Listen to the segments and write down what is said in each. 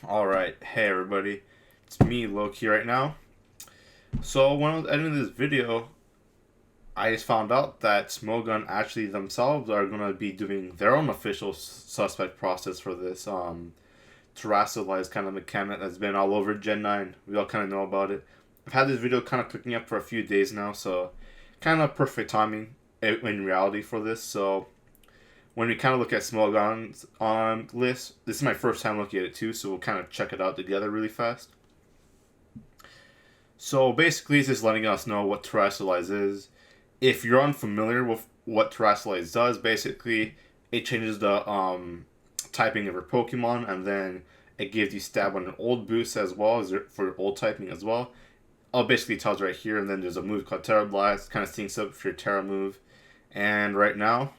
Alright, hey everybody, it's me, Loki, right now. So, when I was editing this video, I just found out that Smogon actually themselves are going to be doing their own official suspect process for this Terrastalize kind of mechanic that's been all over Gen 9. We all kind of know about it. I've had this video kind of cooking up for a few days now, so kind of perfect timing in reality for this. So, when we kind of look at Smogon's list, this is my first time looking at it too, so we'll kind of check it out together really fast. So basically, it's just letting us know what Terrastalize is. If you're unfamiliar with what Terrastalize does, basically it changes the typing of your Pokemon, and then it gives you stab on an old boost as well as for old typing as well. It basically tells right here, and then there's a move called Terrastalize, kind of syncs up for your Terra move. And right now,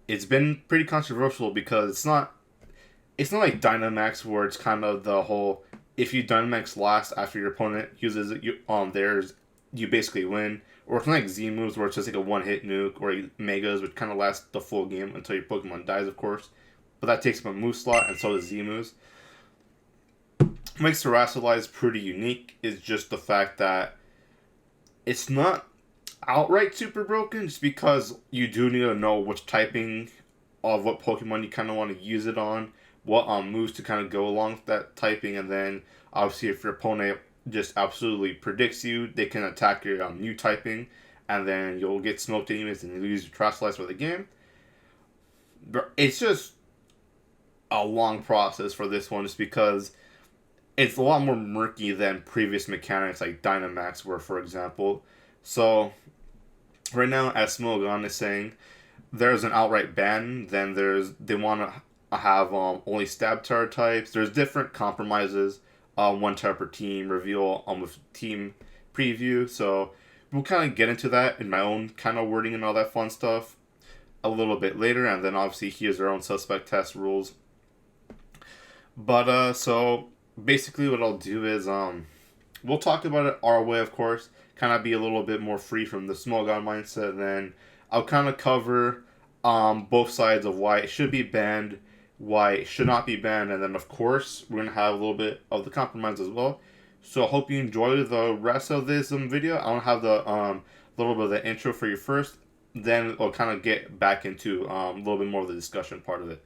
it's been pretty controversial because it's not like Dynamax where it's kind of the whole if you Dynamax last after your opponent uses it theirs, you basically win. Or it's not like Z moves where it's just like a one-hit nuke, or Megas which kind of last the full game until your Pokemon dies, of course. But that takes up a move slot, and so does Z moves. What makes Terrastalize pretty unique is just the fact that it's not outright super broken, just because you do need to know which typing of what Pokemon you kind of want to use it on, what moves to kind of go along with that typing, and then obviously if your opponent just absolutely predicts you, they can attack your new typing, and then you'll get smoked anyways and you lose your Terrastalize for the game. But it's just a long process for this one, just because it's a lot more murky than previous mechanics like Dynamax were, for example. So right now, as Smogon is saying, there's an outright ban. Then they want to have only stab Terra types. There's different compromises. One Terra per team reveal with team preview. So we'll kind of get into that in my own kind of wording and all that fun stuff a little bit later. And then obviously here's our own suspect test rules. But so basically what I'll do is we'll talk about it our way, of course. Kind of be a little bit more free from the Smogon mindset, and then I'll kind of cover both sides of why it should be banned, why it should not be banned, and then of course we're going to have a little bit of the compromise as well. So I hope you enjoy the rest of this video. I want to have the little bit of the intro for you first, then I'll kind of get back into a little bit more of the discussion part of it.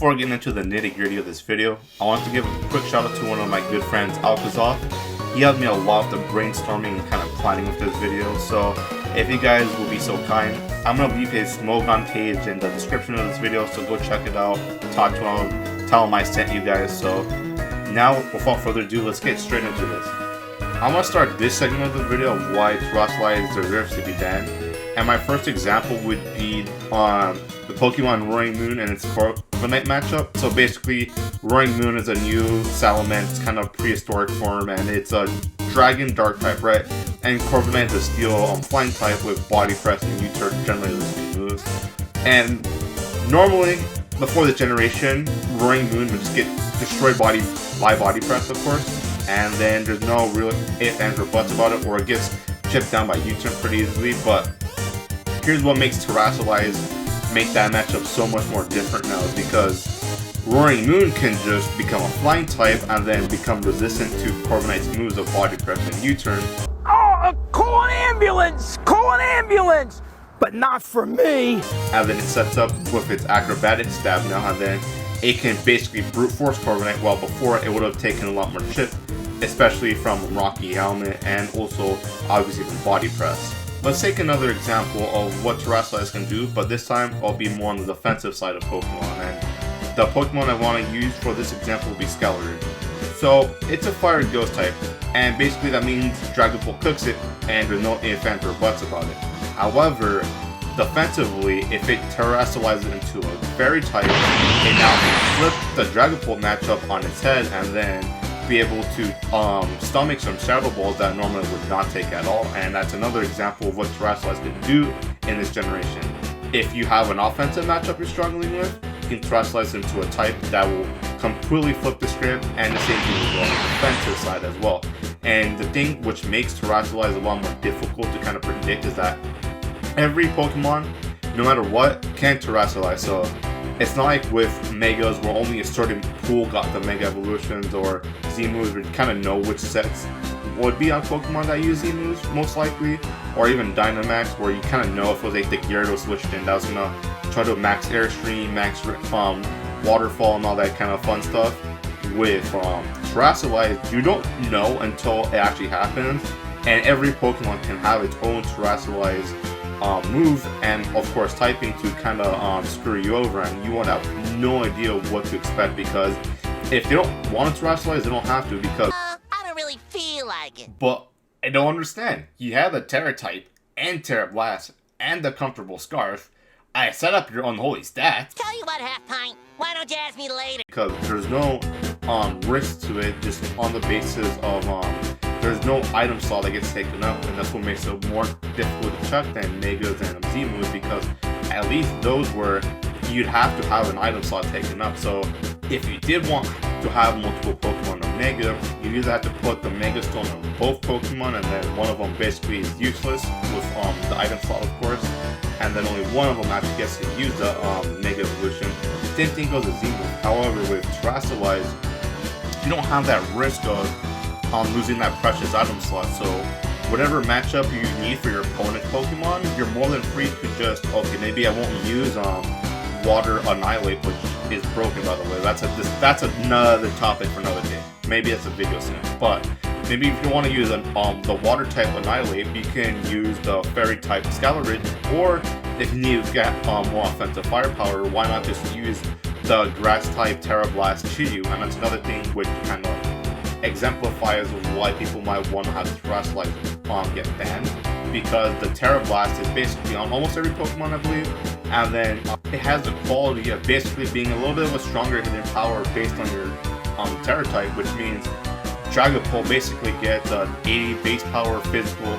before getting into the nitty gritty of this video, I want to give a quick shout out to one of my good friends, Alkazoth. He helped me a lot with the brainstorming and kind of planning of this video, so if you guys will be so kind, I'm going to leave his Smogon page in the description of this video, so go check it out, talk to him, tell him I sent you guys. So now, without further ado, let's get straight into this. I'm going to start this segment of the video of why Terrastalize deserves to be banned, and my first example would be the Pokemon Roaring Moon and its Corviknight matchup. So basically, Roaring Moon is a new Salamence kind of prehistoric form, and it's a Dragon Dark type, right? And Corviknight is a Steel Flying type with Body Press and U-turn, generally the moves. And normally, before this generation, Roaring Moon would just get destroyed by Body Press, of course, and then there's no real ifs, ands, or buts about it, or it gets chipped down by U-turn pretty easily. But here's what makes Terrastalize make that matchup so much more different now, is because Roaring Moon can just become a flying type and then become resistant to Corviknight's moves of Body Press and U-turn. Oh, call an ambulance! Call an ambulance! But not for me! And then it sets up with its acrobatic stab now, and then it can basically brute force Corviknight, while before it would have taken a lot more chip, especially from Rocky Helmet and also obviously from Body Press. Let's take another example of what Terrastalize can do, but this time I'll be more on the defensive side of Pokemon, and the Pokemon I want to use for this example will be Skeletor. So it's a Fire Ghost type, and basically that means Dragapult cooks it, and there's no ifs, ands, or buts about it. However, defensively, if it Terrastalizes into a Fairy type, it now can flip the Dragapult matchup on its head and then be able to stomach some Shadow Balls that normally would not take at all, and that's another example of what Terrastalize can do in this generation. If you have an offensive matchup you're struggling with, you can Terrastalize into a type that will completely flip the script, and the same thing will go on the defensive side as well. And the thing which makes Terrastalize a lot more difficult to kind of predict is that every Pokemon, no matter what, can Terrastalize. So it's not like with Megas where only a certain pool got the Mega Evolutions or Z moves, where you kind of know which sets would be on Pokemon that use Z moves most likely, or even Dynamax where you kind of know if it was like the Gyarados switched in that was gonna try to max Airstream, max Waterfall, and all that kind of fun stuff. With Terrastalize, you don't know until it actually happens, and every Pokemon can have its own Terrastalize move and of course typing to kind of screw you over, and you won't have no idea what to expect, because if they don't want to Terrastalize, they don't have to, because I don't really feel like it. But I don't understand. You have the Terra type and Terra Blast and the comfortable Scarf. I set up your unholy stats. Tell you what, Half Pint, why don't you ask me later? Because there's no risk to it, just on the basis of there's no item slot that gets taken up, and that's what makes it more difficult to check than Megas and Z moves, because at least those were, you'd have to have an item slot taken up. So if you did want to have multiple Pokemon on Mega, you either have to put the Mega Stone on both Pokemon, and then one of them basically is useless with the item slot, of course, and then only one of them actually gets to use the Mega Evolution. Same thing goes with Z moves. However, with Terrastalize, you don't have that risk of losing that precious item slot. So whatever matchup you need for your opponent Pokemon, you're more than free to just, okay, maybe I won't use Water Annihilape, which is broken, by the way. That's another topic for another day. Maybe that's a video soon. But maybe if you want to use the Water type Annihilape, you can use the Fairy type Skeletor, or if you need to get more offensive firepower, why not just use the Grass type Terra Blast Chiyu? And that's another thing which kind of exemplifies why people might want to have Terrastalize get banned, because the Terra Blast is basically on almost every Pokemon, I believe, and then it has the quality of basically being a little bit of a stronger hidden power based on your Terra type, which means Dragapult basically gets an 80 base power physical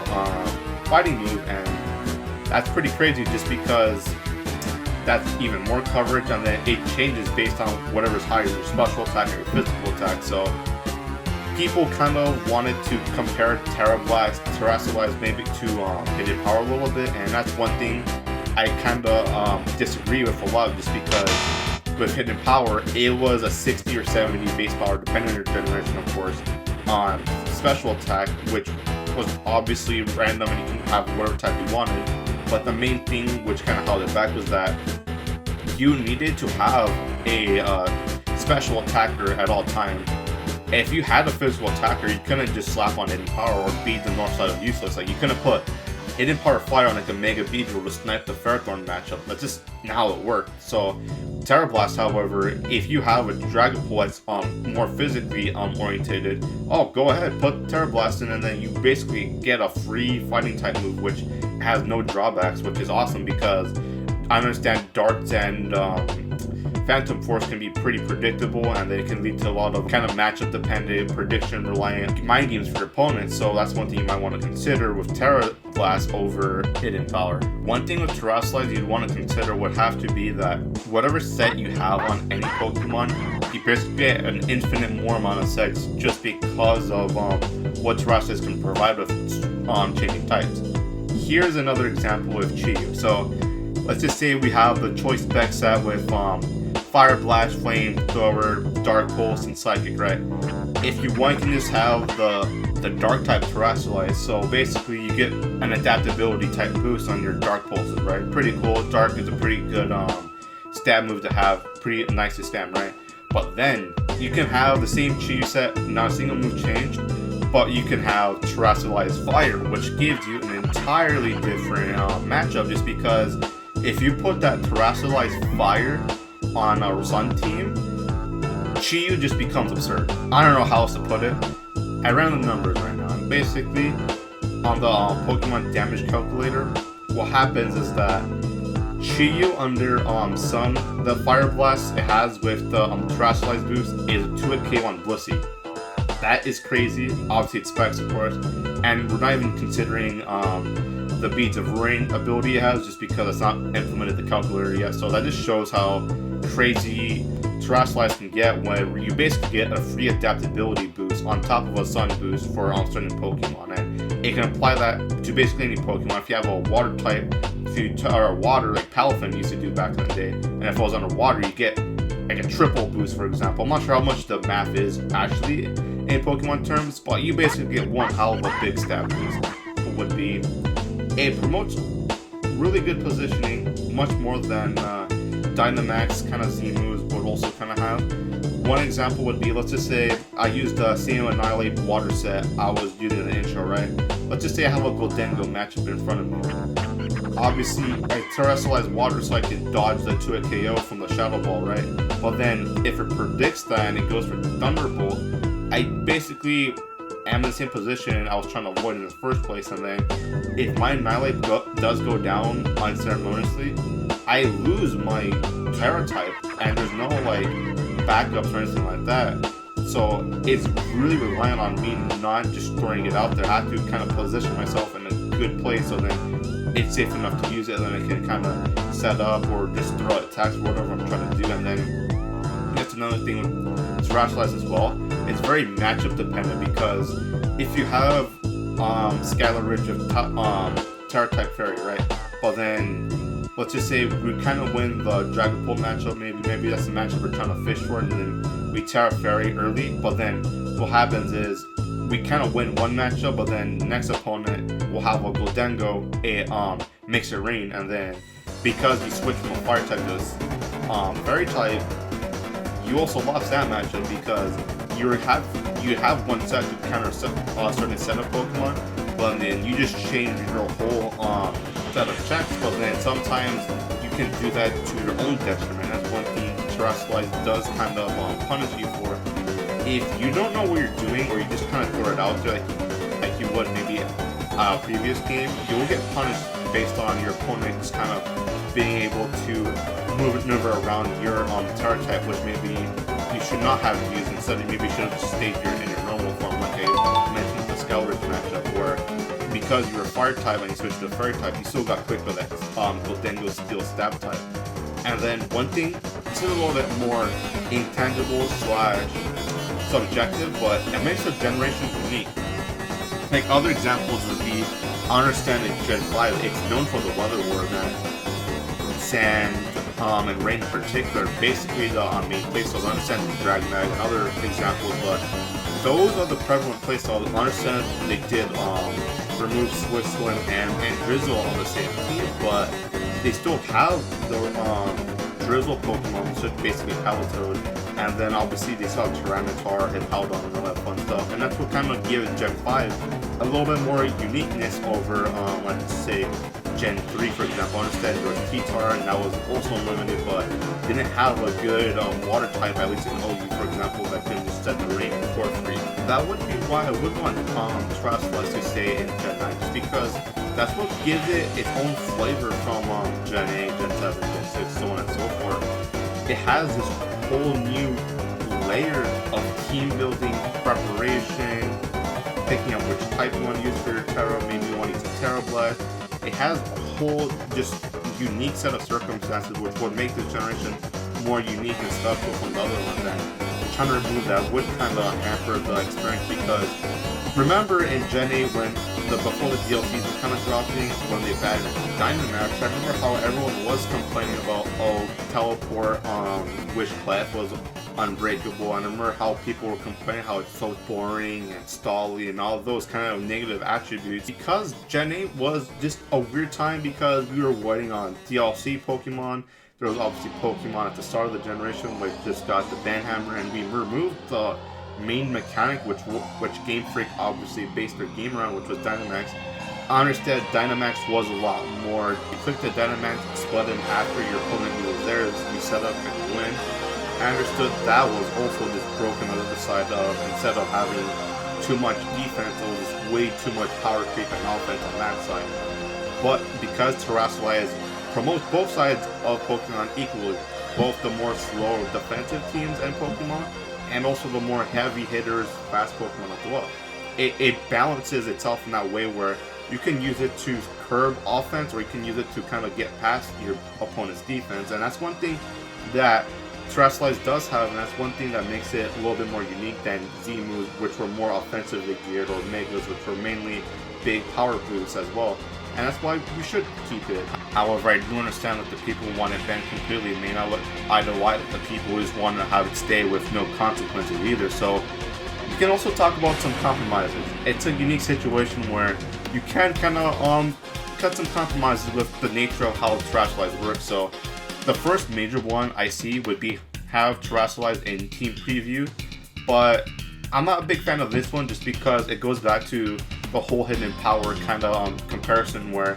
fighting move, and that's pretty crazy just because that's even more coverage, and then it changes based on whatever's higher, your special attack or your physical attack. So people kind of wanted to compare Terrastalize maybe to hidden power a little bit, and that's one thing I kind of disagree with a lot, just because with hidden power, it was a 60 or 70 base power, depending on your generation, of course, on special attack, which was obviously random and you can have whatever type you wanted. But the main thing which kind of held it back was that you needed to have a special attacker at all times. If you had a physical attacker, you couldn't just slap on Hidden Power or beat the north side of useless. Like, you couldn't put Hidden Power Fire on like a Mega Beedrill to snipe the Ferrothorn matchup. That's just not how it worked. So Terra Blast, however, if you have a Dragapult that's more physically orientated, oh, go ahead, put Terra Blast in, and then you basically get a free fighting type move, which has no drawbacks, which is awesome because I understand darts and Phantom Force can be pretty predictable, and they can lead to a lot of kind of matchup dependent, prediction reliant mind games for your opponents. So that's one thing you might want to consider with Terra Blast over Hidden Power. One thing with Terrastalize you'd want to consider would have to be that whatever set you have on any Pokemon, you basically get an infinite more amount of sets just because of what Terrastalize can provide with changing types. Here's another example with Chiyu. So let's just say we have the choice spec set with Fire Blast, Flamethrower, Dark Pulse, and Psychic, right? If you want, you can just have the Dark type Terrastalize. So basically, you get an adaptability type boost on your Dark Pulses, right? Pretty cool. Dark is a pretty good stab move to have. Pretty nice to stab, right? But then you can have the same Chiyu set, not a single move changed, but you can have Terrastalize Fire, which gives you an entirely different matchup. Just because if you put that Terrastalize Fire on a Sun team, Chiyu just becomes absurd. I don't know how else to put it. I ran the numbers right now, and basically on the Pokemon damage calculator, what happens is that Chiyu under Sun, the Fire Blast it has with the Terrastalize boost is a 2-hit KO on Blissey. That is crazy. Obviously it's specs, of course, and we're not even considering the Beads of Rain ability it has, just because it's not implemented the calculator yet. So that just shows how crazy Terrastalize can get when you basically get a free adaptability boost on top of a Sun boost for certain Pokemon, and it can apply that to basically any Pokemon. If you have a Water type, or water like Palafin used to do back in the day, and if it was underwater, you get like a triple boost, for example. I'm not sure how much the math is actually in Pokemon terms, but you basically get one hell of a big stat boost. Would be it promotes really good positioning, much more than Dynamax kind of Z moves would also kind of have. One example would be, let's just say I used the same Annihilate water set I was using in the intro, right? Let's just say I have a Goldengo matchup in front of me. Obviously, I Terrastalize water so I can dodge the 2-hit KO from the Shadow Ball, right? But then if it predicts that and it goes for Thunderbolt, I basically am in the same position I was trying to avoid in the first place, and then if my Annihilate does go down unceremoniously, I lose my Terra type, and there's no like backups or anything like that. So it's really reliant on me not just throwing it out there. I have to kind of position myself in a good place so then it's safe enough to use it, and then I can kind of set up or just throw attacks or whatever I'm trying to do. And then that's another thing with Terrastalize as well. It's very matchup dependent, because if you have Skylar Ridge of Terra type Fairy, right? But then let's just say we kind of win the Dragapult matchup. Maybe that's the matchup we're trying to fish for, and then we Terra Fairy early. But then what happens is we kind of win one matchup, but then the next opponent will have a Goldengo, a Mixer Rain, and then because you switch from a Fire type to Fairy type, you also lost that matchup because you have one set to counter certain set of Pokemon, but then you just change your whole set of checks. But then sometimes you can do that to your own detriment. That's one thing Terrastalize does kind of punish you for. If you don't know what you're doing, or you just kind of throw it out there like you would maybe a previous game, you will get punished based on your opponent just kind of being able to maneuver around your Terra type, which maybe you should not have used. Instead, you maybe should have just stayed in your normal form, like I mentioned with the Skelridge matchup, where because you were a Fire type and you switched to a Fairy type, you still got quick with that Goldengo Steel Stab type. And then one thing, this is a little bit more intangible / subjective, but it makes the generation unique. Like other examples would be, I understand in Gen 5, it's known for the Weather War event, Sand, and Rain in particular, basically the main playstyles. I understand the Dragonite and other examples, but those are the prevalent playstyles. I understand they did remove Switzerland and Drizzle on the same team, but they still have the Drizzle Pokemon, so basically Palatoad, and then obviously they saw Tyranitar, Hippowdon, and all that fun stuff, and that's what kind of gives Gen 5 a little bit more uniqueness over, let's say, Gen 3, for example. I understand there was T-Tar, and that was also limited, but didn't have a good water type, at least in OU, for example, that couldn't just set the rain for free. That would be why I would want Terrastalize to stay in Gen 9, just because that's what gives it its own flavor from Gen 8, Gen 7, Gen 6, so on and so forth. It has this whole new layer of team building, preparation, picking up which type you want to use for your Terra, maybe you want to use a Terra Blast. It has a whole just unique set of circumstances which would make this generation more unique and special from the other ones, and trying to remove that would kind of hamper the experience, because remember in Gen 8 when before the DLCs were kind of dropping, when they added Dynamax, I remember how everyone was complaining about, oh, Teleport Wish Clef was unbreakable. I remember how people were complaining how it's so boring and stally and all those kind of negative attributes, because Gen 8 was just a weird time because we were waiting on DLC Pokemon. There was obviously Pokemon at the start of the generation which just got the Banhammer, and we removed the main mechanic which Game Freak obviously based their game around, which was Dynamax. I understand Dynamax was a lot more. You click the Dynamax, split him after your opponent was there, you set up and win. I understood that was also just broken on the other side of, instead of having too much defense, it was just way too much power creep and offense on that side. But because Terrastalize promotes both sides of Pokemon equally, both the more slow defensive teams and Pokemon, and also the more heavy hitters, fast Pokemon as well. It balances itself in that way where you can use it to curb offense, or you can use it to kind of get past your opponent's defense, and that's one thing that Terrastalize does have, and that's one thing that makes it a little bit more unique than Z-moves, which were more offensively geared, or Megas, which were mainly big power boosts as well. And that's why we should keep it. However, I do understand that the people who want it banned completely may not look eye to eye with the people who just want to have it stay with no consequences either. So you can also talk about some compromises. It's a unique situation where you can kind of cut some compromises with the nature of how Terrastalize works. So the first major one I see would be have Terrastalize in Team Preview, but I'm not a big fan of this one just because it goes back to the whole hidden power kind of comparison, where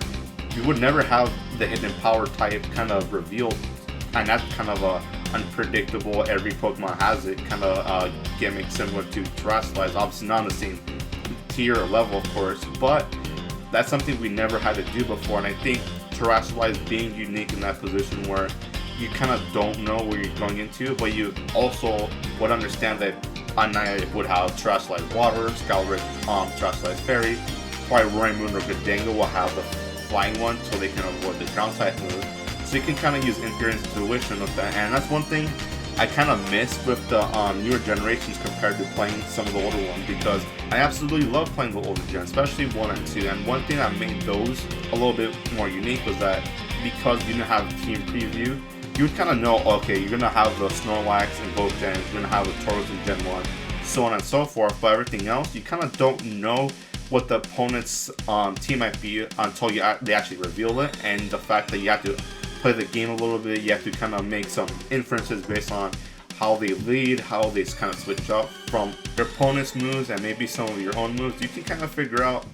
you would never have the hidden power type kind of revealed, and that's kind of a unpredictable, every Pokemon has it kind of gimmick similar to Terrastalize, obviously not on the same tier or level of course, but that's something we never had to do before, and I think Terrastalize being unique in that position where you kind of don't know where you're going into, but you also would understand that Annihilape would have Terrastalize Water, Scalric, Terrastalize Fairy, probably Roaring Moon or Gudingo will have the flying one so they can avoid the ground type move. So you can kind of use Inference Tuition with that, and that's one thing I kind of miss with the newer generations compared to playing some of the older ones, because I absolutely love playing the older gen, especially 1 and 2, and one thing that made those a little bit more unique was that because you didn't have Team Preview, you would kind of know, okay, you're going to have the Snorlax in both gens, you're going to have the Tauros in Gen 1, so on and so forth, but everything else, you kind of don't know what the opponent's team might be until they actually reveal it, and the fact that you have to play the game a little bit, you have to kind of make some inferences based on how they lead, how they kind of switch up from your opponent's moves and maybe some of your own moves. You can kind of figure out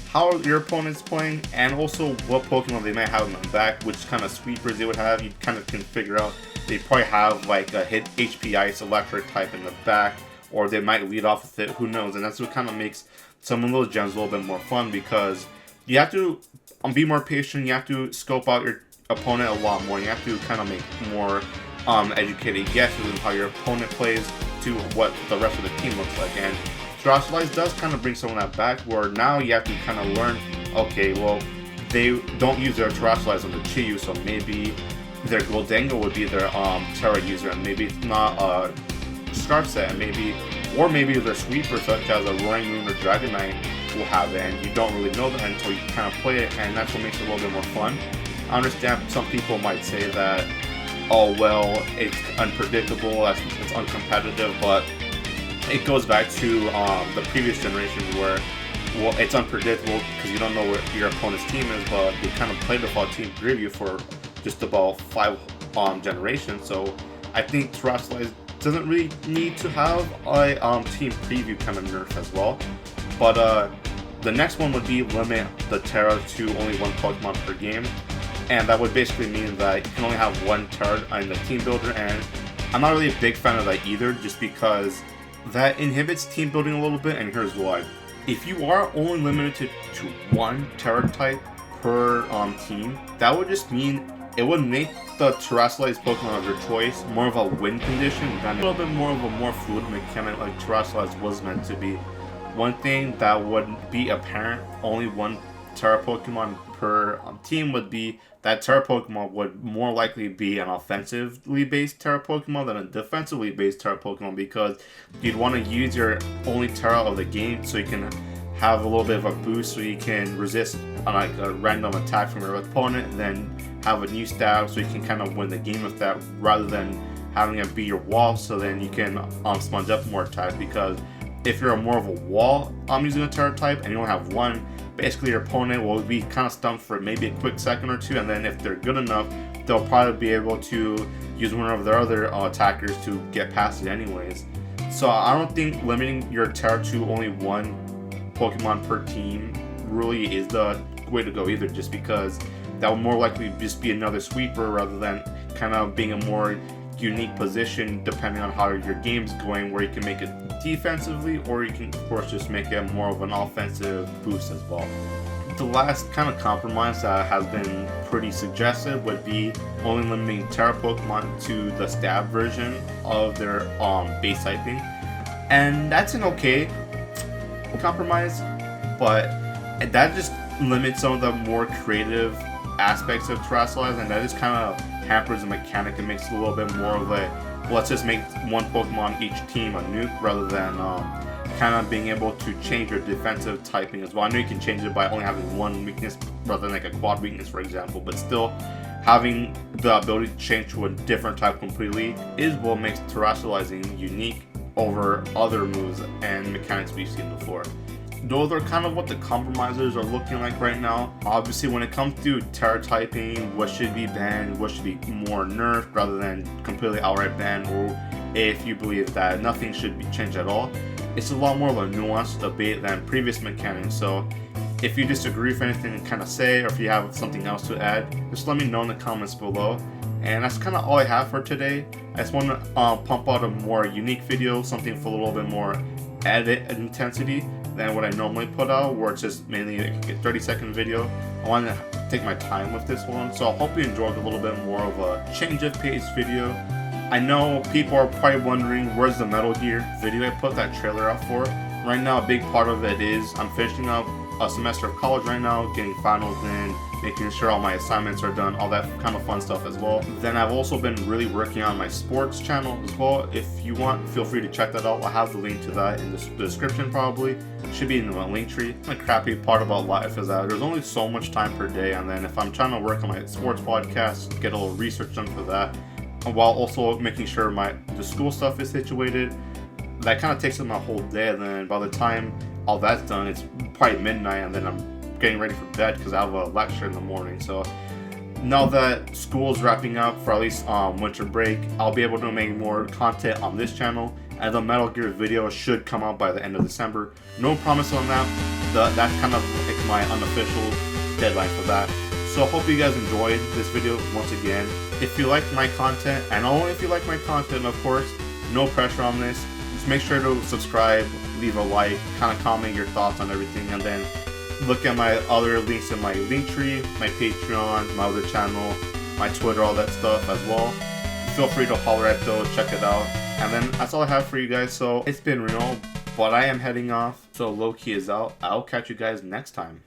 how your opponent's playing and also what Pokemon they might have in the back, which kind of sweepers they would have. You kind of can figure out they probably have like a hit HP Ice Electric type in the back, or they might lead off with it, who knows. And that's what kind of makes some of those gens a little bit more fun, because you have to be more patient, you have to scope out your opponent a lot more, you have to kind of make more educated guesses on how your opponent plays to what the rest of the team looks like. And Terrastalize does kind of bring some of that back, where now you have to kind of learn, okay, well, they don't use their Terrastalize on the Chiyu, so maybe their Gholdengo would be their Terra user, and maybe it's not a Scarf set, and maybe their sweeper such as a Roaring Moon or Dragonite will have it, and you don't really know that until you kind of play it, and that's what makes it a little bit more fun. I understand some people might say that, oh well, it's unpredictable, it's uncompetitive, but it goes back to the previous generation where, well, it's unpredictable because you don't know what your opponent's team is, but they kind of played without Team Preview for just about generation. So I think Terrastalize doesn't really need to have a team preview kind of nerf as well. But the next one would be limit the Terra to only one Pokemon per game. And that would basically mean that you can only have one Terra in the team builder, and I'm not really a big fan of that either, just because that inhibits team building a little bit, and here's why. If you are only limited to one Terra type per team, that would just mean it would make the Terrastalize Pokemon of your choice more of a win condition than a little bit more of a more fluid mechanic like Terrastalize was meant to be. One thing that would be apparent, only one Terra Pokemon per team, would be that Terra Pokemon would more likely be an offensively based Terra Pokemon than a defensively based Terra Pokemon, because you'd want to use your only Terra of the game so you can have a little bit of a boost, so you can resist like a random attack from your opponent, and then have a new stab so you can kind of win the game with that, rather than having it be your wall so then you can sponge up more attacks. Because if you're more of a wall using a Terra type and you only have one, basically your opponent will be kind of stumped for maybe a quick second or two, and then if they're good enough, they'll probably be able to use one of their other attackers to get past it anyways. So I don't think limiting your Terra to only one Pokemon per team really is the way to go either, just because that would more likely just be another sweeper rather than kind of being a more unique position depending on how your game's going, where you can make it defensively, or you can of course just make it more of an offensive boost as well. The last kind of compromise that has been pretty suggested would be only limiting Terra Pokemon to the stab version of their base typing, and that's an okay compromise, but that just limits some of the more creative aspects of Terrastalize, and that just kind of hampers the mechanic and makes it a little bit more of a let's just make one Pokemon each team a nuke, rather than kind of being able to change your defensive typing as well. I know you can change it by only having one weakness rather than like a quad weakness, for example, but still having the ability to change to a different type completely is what makes Terrastalizing unique over other moves and mechanics we've seen before. Those are kind of what the compromisers are looking like right now. Obviously, when it comes to Terra typing, what should be banned, what should be more nerfed rather than completely outright banned, or if you believe that nothing should be changed at all, it's a lot more of a nuanced debate than previous mechanics. So if you disagree with anything, kind of say, or if you have something else to add, just let me know in the comments below. And that's kind of all I have for today. I just want to pump out a more unique video, something for a little bit more edit intensity than what I normally put out, where it's just mainly a 30-second video. I want to take my time with this one, so I hope you enjoyed a little bit more of a change of pace video. I know people are probably wondering, where's the Metal Gear video I put that trailer out for? Right now, a big part of it is I'm finishing up a semester of college right now, getting finals in, making sure all my assignments are done, all that kind of fun stuff as well. Then I've also been really working on my sports channel as well. If you want, feel free to check that out. I'll have the link to that in the description probably. It should be in the link tree. The crappy part about life is that there's only so much time per day, and then if I'm trying to work on my sports podcast, get a little research done for that, while also making sure the school stuff is situated, that kind of takes up my whole day, and then by the time all that's done, it's probably midnight, and then I'm getting ready for bed because I have a lecture in the morning. So now that school's wrapping up for at least winter break, I'll be able to make more content on this channel, and the Metal Gear video should come out by the end of December. No promise on that. That's kind of like my unofficial deadline for that. So I hope you guys enjoyed this video once again. If you like my content, and only if you like my content, of course, no pressure on this, just make sure to subscribe, leave a like, kind of comment your thoughts on everything, and then look at my other links in my link tree, my Patreon, my other channel, my Twitter, all that stuff as well. Feel free to holler at those, check it out. And then that's all I have for you guys. So it's been real, but I am heading off. So Loki is out. I'll catch you guys next time.